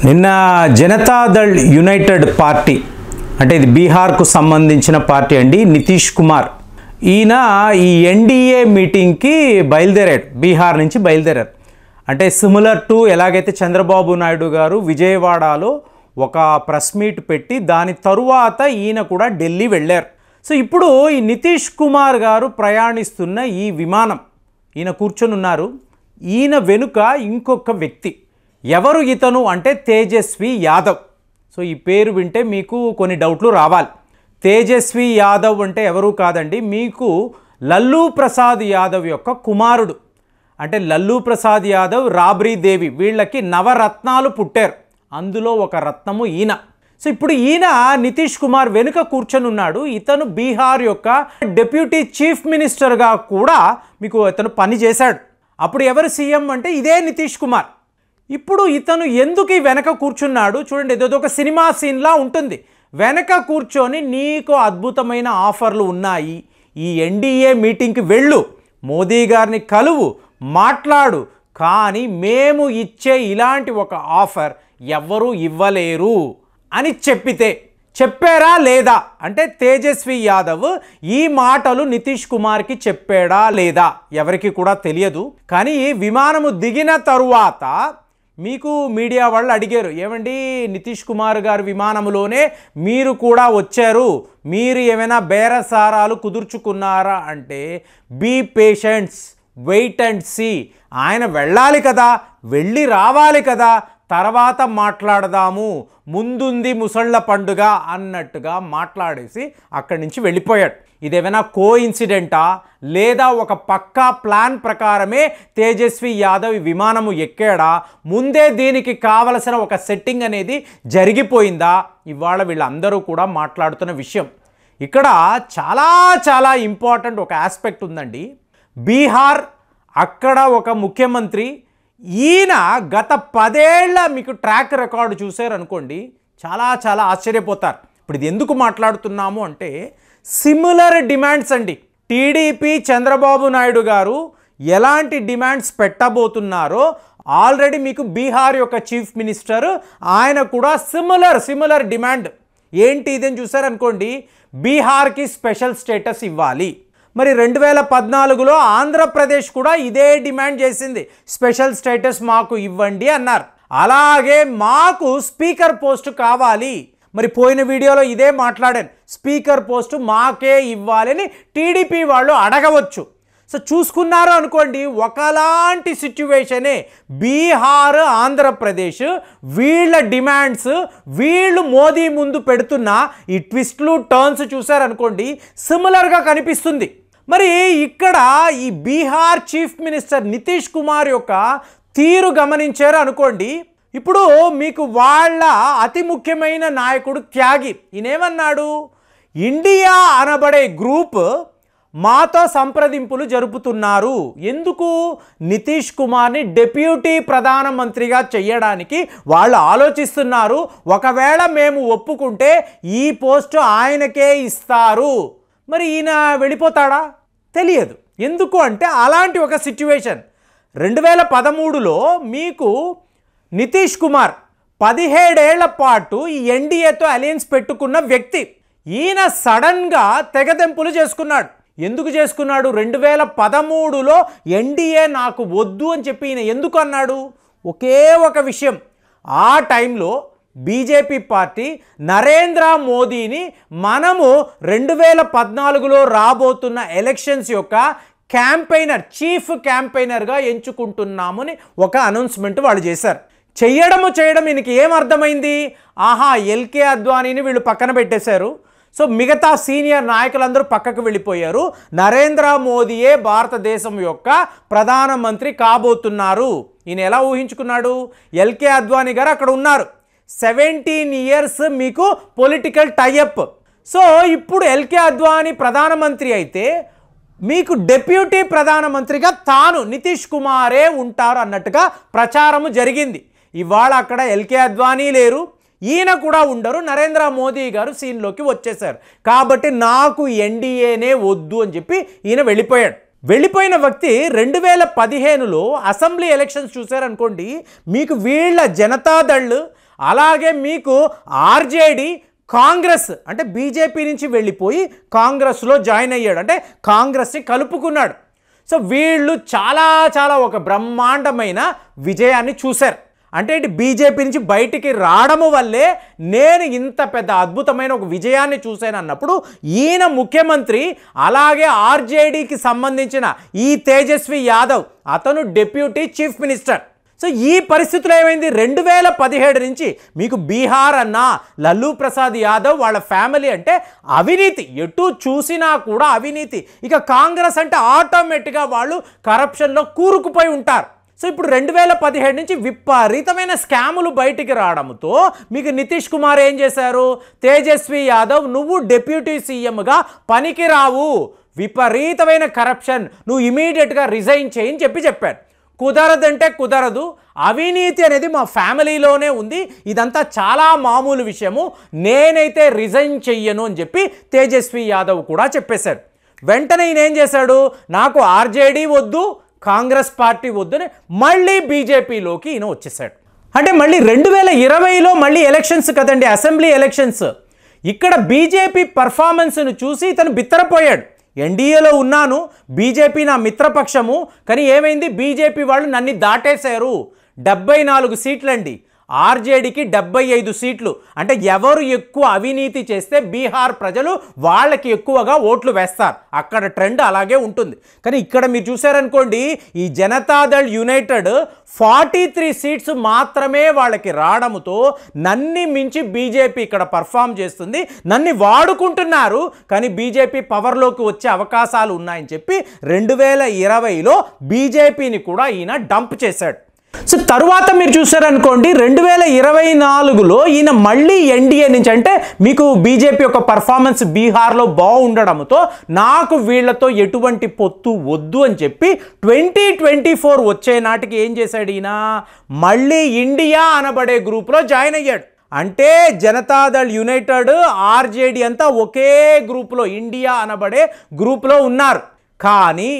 నిన్న Janata Dal United party అంటే ఇది బీహార్కు సంబంధించిన పార్టీ అండి. నితీష్ కుమార్ ఈయన ఈ ఎన్డీఏ మీటింగ్కి బయలుదేరాడు, బీహార్ నుంచి బయలుదేరారు. అంటే సిమిలర్ టు ఎలాగైతే చంద్రబాబు నాయుడు గారు విజయవాడలో ఒక ప్రెస్ మీట్ పెట్టి దాని తరువాత ఈయన కూడా ఢిల్లీ వెళ్ళారు. సో ఇప్పుడు ఈ నితీష్ కుమార్ గారు ప్రయాణిస్తున్న ఈ విమానం ఈయన కూర్చొని ఉన్నారు. ఈయన వెనుక ఇంకొక వ్యక్తి. ఎవరు ఇతను అంటే తేజస్వి యాదవ్. సో ఈ పేరు వింటే మీకు కొన్ని డౌట్లు రావాలి. తేజస్వి యాదవ్ అంటే ఎవరు కాదండి, మీకు లల్లూ ప్రసాద్ యాదవ్ యొక్క కుమారుడు. అంటే లల్లూ ప్రసాద్ యాదవ్, రాబ్రీ దేవి, వీళ్ళకి నవరత్నాలు పుట్టారు. అందులో ఒక రత్నము ఈయన. సో ఇప్పుడు ఈయన నితీష్ కుమార్ వెనుక కూర్చొని ఉన్నాడు. ఇతను బీహార్ యొక్క డిప్యూటీ చీఫ్ మినిస్టర్గా కూడా మీకు ఇతను పని చేశాడు. అప్పుడు ఎవరు సీఎం అంటే ఇదే నితీష్ కుమార్. ఇప్పుడు ఇతను ఎందుకు ఈ వెనక కూర్చున్నాడు చూడండి, ఏదో ఒక సినిమా సీన్లా ఉంటుంది. వెనక కూర్చొని నీకు అద్భుతమైన ఆఫర్లు ఉన్నాయి, ఈ ఎన్డీఏ మీటింగ్కి వెళ్ళు, మోదీ గారిని కలువు, మాట్లాడు, కానీ మేము ఇచ్చే ఇలాంటి ఒక ఆఫర్ ఎవ్వరూ ఇవ్వలేరు అని చెప్పారా లేదా అంటే తేజస్వి యాదవ్ ఈ మాటలు నితీష్ కుమార్కి చెప్పాడా లేదా ఎవరికి కూడా తెలియదు. కానీ విమానము దిగిన తరువాత మీకు మీడియా వాళ్ళు అడిగారు, ఏమండి నితీష్ కుమార్ గారు విమానంలోనే మీరు కూడా వచ్చారు, మీరు ఏమైనా బేరసారాలు కుదుర్చుకున్నారా అంటే be patients, wait and see. ఆయన వెళ్ళాలి కదా, వెళ్ళి రావాలి కదా, తర్వాత మాట్లాడదాము, ముందుంది ముసళ్ళ పండుగ అన్నట్టుగా మాట్లాడేసి అక్కడి నుంచి వెళ్ళిపోయాడు. ఇదేమైనా కోఇన్సిడెంటా లేదా ఒక పక్కా ప్లాన్ ప్రకారమే తేజస్వి యాదవ్ విమానము ఎక్కాడా, ముందే దీనికి కావలసిన ఒక సెట్టింగ్ అనేది జరిగిపోయిందా? ఇవాళ వీళ్ళందరూ కూడా మాట్లాడుతున్న విషయం. ఇక్కడ చాలా చాలా ఇంపార్టెంట్ ఒక ఆస్పెక్ట్ ఉందండి. బీహార్ అక్కడ ఒక ముఖ్యమంత్రి, ఈయన గత 10 ఏళ్ల మీకు ట్రాక్ రికార్డు చూసారనుకోండి, చాలా చాలా ఆశ్చర్యపోతారు. ఇప్పుడు ఇది ఎందుకు మాట్లాడుతున్నాము అంటే సిమిలర్ డిమాండ్స్ అండి. టీడీపీ చంద్రబాబు నాయుడు గారు ఎలాంటి డిమాండ్స్ పెట్టబోతున్నారో ఆల్రెడీ మీకు బీహార్ యొక్క చీఫ్ మినిస్టర్ ఆయన కూడా సిమిలర్ డిమాండ్ ఏంటి ఇదని చూసారనుకోండి, బీహార్కి స్పెషల్ స్టేటస్ ఇవ్వాలి. మరి 2014లో ఆంధ్రప్రదేశ్ కూడా ఇదే డిమాండ్ చేసింది, స్పెషల్ స్టేటస్ మాకు ఇవ్వండి అన్నారు. అలాగే మాకు స్పీకర్ పోస్ట్ కావాలి. మరి పోయిన వీడియోలో ఇదే మాట్లాడాను, స్పీకర్ పోస్ట్ మాకే ఇవ్వాలని టీడీపీ వాళ్ళు అడగవచ్చు. సో చూసుకున్నారు అనుకోండి, ఒకలాంటి సిచ్యువేషనే బీహార్, ఆంధ్రప్రదేశ్ వీళ్ళ డిమాండ్స్ వీళ్ళు మోదీ ముందు పెడుతున్న ఈ ట్విస్ట్లు టర్న్స్ చూసారనుకోండి, సిమిలర్గా కనిపిస్తుంది. మరి ఇక్కడ ఈ బీహార్ చీఫ్ మినిస్టర్ నితీష్ కుమార్ యొక్క తీరు గమనించారు అనుకోండి. ఇప్పుడు మీకు వాళ్ళ అతి ముఖ్యమైన నాయకుడు త్యాగి ఈయనేమన్నాడు, ఇండియా అనబడే గ్రూప్ మాతో సంప్రదింపులు జరుపుతున్నారు. ఎందుకు? నితీష్ కుమార్ని డిప్యూటీ ప్రధానమంత్రిగా చేయడానికి వాళ్ళు ఆలోచిస్తున్నారు. ఒకవేళ మేము ఒప్పుకుంటే ఈ పోస్టు ఆయనకే ఇస్తారు. మరి ఈయన వెళ్ళిపోతాడా? తెలియదు. ఎందుకు అంటే అలాంటి ఒక సిచ్యువేషన్. 2013లో మీకు నితీష్ కుమార్ 17 ఏళ్ల పాటు ఈ ఎన్డీఏతో అలయన్స్ పెట్టుకున్న వ్యక్తి. ఈయన సడన్గా తెగదెంపులు చేసుకున్నాడు. ఎందుకు చేసుకున్నాడు? 2013లో ఎన్డీఏ నాకు వద్దు అని చెప్పి ఈయన ఎందుకు అన్నాడు? ఒకే ఒక విషయం, ఆ టైంలో బీజేపీ పార్టీ నరేంద్ర మోదీని మనము 2014లో రాబోతున్న ఎలక్షన్స్ యొక్క క్యాంపెయినర్, చీఫ్ క్యాంపెయినర్గా ఎంచుకుంటున్నామని ఒక అనౌన్స్మెంట్ వాళ్ళు చేశారు. చేయడం ఈయనకి ఏమర్థమైంది? ఆహా, ఎల్కే అద్వానీని వీళ్ళు పక్కన పెట్టేశారు. సో మిగతా సీనియర్ నాయకులందరూ పక్కకు వెళ్ళిపోయారు. నరేంద్ర మోదీయే భారతదేశం యొక్క ప్రధానమంత్రి కాబోతున్నారు. ఈయన ఎలా ఊహించుకున్నాడు? ఎల్కే అద్వానీ గారు అక్కడ ఉన్నారు, 17 ఇయర్స్ మీకు పొలిటికల్ టైఅప్. సో ఇప్పుడు ఎల్కే అద్వానీ ప్రధానమంత్రి అయితే మీకు డిప్యూటీ ప్రధానమంత్రిగా తాను నితీష్ కుమారే ఉంటారు అన్నట్టుగా ప్రచారము జరిగింది. ఇవాళ అక్కడ ఎల్కే అద్వానీ లేరు, ఈయన కూడా ఉండరు, నరేంద్ర మోదీ గారు సీన్లోకి వచ్చేశారు. కాబట్టి నాకు ఎన్డీఏనే వద్దు అని చెప్పి ఈయన వెళ్ళిపోయాడు. వెళ్ళిపోయిన వ్యక్తి 2015లో అసెంబ్లీ ఎలక్షన్స్ చూసారనుకోండి, మీకు వీళ్ళ జనతాదళ్ అలాగే మీకు ఆర్జేడీ కాంగ్రెస్ అంటే బీజేపీ నుంచి వెళ్ళిపోయి కాంగ్రెస్లో జాయిన్ అయ్యాడు, అంటే కాంగ్రెస్ని కలుపుకున్నాడు. సో వీళ్ళు చాలా ఒక బ్రహ్మాండమైన విజయాన్ని చూశారు. అంటే బీజేపీ నుంచి బయటికి రావడము వల్లే నేను ఇంత పెద్ద అద్భుతమైన ఒక విజయాన్ని చూశాను అన్నప్పుడు ఈయన ముఖ్యమంత్రి, అలాగే ఆర్జేడీకి సంబంధించిన ఈ తేజస్వి యాదవ్ అతను డిప్యూటీ చీఫ్ మినిస్టర్. సో ఈ పరిస్థితుల్లో ఏమైంది, 2017 నుంచి మీకు బీహార్ అన్న లల్లూ ప్రసాద్ యాదవ్ వాళ్ళ ఫ్యామిలీ అంటే అవినీతి, ఎటు చూసినా కూడా అవినీతి. ఇక కాంగ్రెస్ అంటే ఆటోమేటిక్గా వాళ్ళు కరప్షన్లో కూరుకుపోయి ఉంటారు. సో ఇప్పుడు 2017 నుంచి విపరీతమైన స్కాములు బయటికి రావడంతో మీకు నితీష్ కుమార్ ఏం చేశారు, తేజస్వి యాదవ్ నువ్వు డిప్యూటీ సీఎంగా పనికి రావు, విపరీతమైన కరప్షన్, నువ్వు ఇమీడియట్గా రిజైన్ చేయని చెప్పారు. కుదరదంటే కుదరదు, అవినీతి అనేది మా ఫ్యామిలీలోనే ఉంది, ఇదంతా చాలా మామూలు విషయము, నేనైతే రిజైన్ చెయ్యను అని చెప్పి తేజస్వి యాదవ్ కూడా చెప్పేశాడు. వెంటనే ఈయన ఏం చేశాడు, నాకు ఆర్జేడీ వద్దు, కాంగ్రెస్ పార్టీ వద్దని మళ్ళీ బీజేపీలోకి ఈయన వచ్చేసాడు. అంటే మళ్ళీ 2020లో మళ్ళీ ఎలక్షన్స్ కదండి, అసెంబ్లీ ఎలక్షన్స్. ఇక్కడ బీజేపీ పర్ఫార్మెన్స్ను చూసి ఇతను బిత్తరపోయాడు. ఎన్డీఏలో ఉన్నాను, బీజేపీ నా మిత్రపక్షము, కానీ ఏమైంది, బీజేపీ వాళ్ళు నన్ను దాటేశారు. 74 సీట్లండి, ఆర్జేడీకి 75 సీట్లు. అంటే ఎవరు ఎక్కువ అవినీతి చేస్తే బీహార్ ప్రజలు వాళ్ళకి ఎక్కువగా ఓట్లు వేస్తారు, అక్కడ ట్రెండ్ అలాగే ఉంటుంది. కానీ ఇక్కడ మీరు చూసారనుకోండి, ఈ జనతాదళ్ యునైటెడ్ 43 సీట్స్ మాత్రమే వాళ్ళకి రావడంతో నన్ని మించి బీజేపీ ఇక్కడ పర్ఫామ్ చేస్తుంది, నన్ను వాడుకుంటున్నారు, కానీ బీజేపీ పవర్లోకి వచ్చే అవకాశాలు ఉన్నాయని చెప్పి 2020లో బీజేపీని కూడా ఈయన డంప్ చేశాడు. సో తరువాత మీరు చూసారనుకోండి, 2024లో ఈయన మళ్ళీ ఎన్డీఏ నుంచి, అంటే మీకు బీజేపీ యొక్క పర్ఫార్మెన్స్ బీహార్లో బాగుండడంతో నాకు వీళ్లతో ఎటువంటి పొత్తు వద్దు అని చెప్పి 2024 వచ్చే నాటికి ఏం చేశాడు ఈయన, మళ్ళీ ఇండియా అనబడే గ్రూప్లో జాయిన్ అయ్యాడు. అంటే జనతాదళ్ యునైటెడ్ ఆర్జేడీ అంతా ఒకే గ్రూప్లో, ఇండియా అనబడే గ్రూప్లో ఉన్నారు. కానీ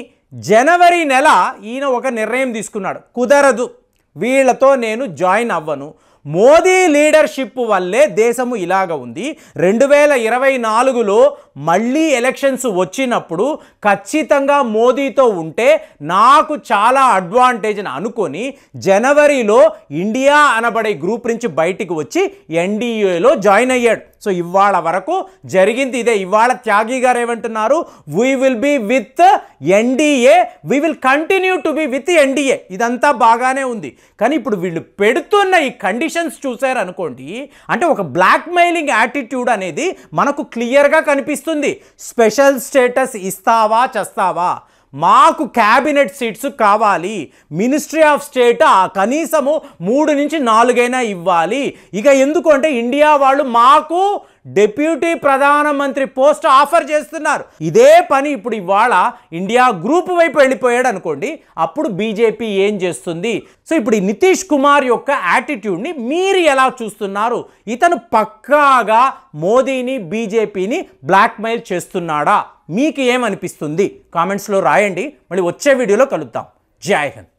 జనవరి నెల ఈయన ఒక నిర్ణయం తీసుకున్నాడు, కుదరదు, వీళ్ళతో నేను జాయిన్ అవ్వను, మోదీ లీడర్షిప్ వల్లే దేశము ఇలాగ ఉంది, 2024లో మళ్ళీ ఎలక్షన్స్ వచ్చినప్పుడు ఖచ్చితంగా మోదీతో ఉంటే నాకు చాలా అడ్వాంటేజ్ అని అనుకొని జనవరిలో ఇండియా అనబడే గ్రూప్ నుంచి బయటికి వచ్చి ఎన్డీఏలో జాయిన్ అయ్యాడు. సో ఇవాళ వరకు జరిగింది ఇదే. ఇవాళ త్యాగి గారు ఏమంటున్నారు, we will be with NDA, we will continue to be with NDA. ఇదంతా బాగానే ఉంది, కానీ ఇప్పుడు వీళ్ళు పెడుతున్న ఈ కండిషన్స్ చూసారనుకోండి, అంటే ఒక బ్లాక్మెయిలింగ్ యాటిట్యూడ్ అనేది మనకు క్లియర్గా కనిపిస్తుంది. స్పెషల్ స్టేటస్ ఇస్తావా చస్తావా, మాకు క్యాబినెట్ సీట్స్ కావాలి, మినిస్ట్రీ ఆఫ్ స్టేట్ కనీసము 3 నుంచి 4 ఇవ్వాలి. ఇక ఎందుకు అంటే ఇండియా వాళ్ళు మాకు డిప్యూటీ ప్రధానమంత్రి పోస్ట్ ఆఫర్ చేస్తున్నారు. ఇదే పని ఇప్పుడు ఇవాళ ఇండియా గ్రూప్ వైపు వెళ్ళిపోయాడు అనుకోండి, అప్పుడు బీజేపీ ఏం చేస్తుంది? సో ఇప్పుడు ఈ నితీష్ కుమార్ యొక్క యాటిట్యూడ్ని మీరు ఎలా చూస్తున్నారు? ఇతను పక్కాగా మోదీని బీజేపీని బ్లాక్మెయిల్ చేస్తున్నాడా? మీకు ఏమనిపిస్తుంది? కామెంట్స్లో రాయండి. మళ్ళీ వచ్చే వీడియోలో కలుద్దాం. జై హింద్.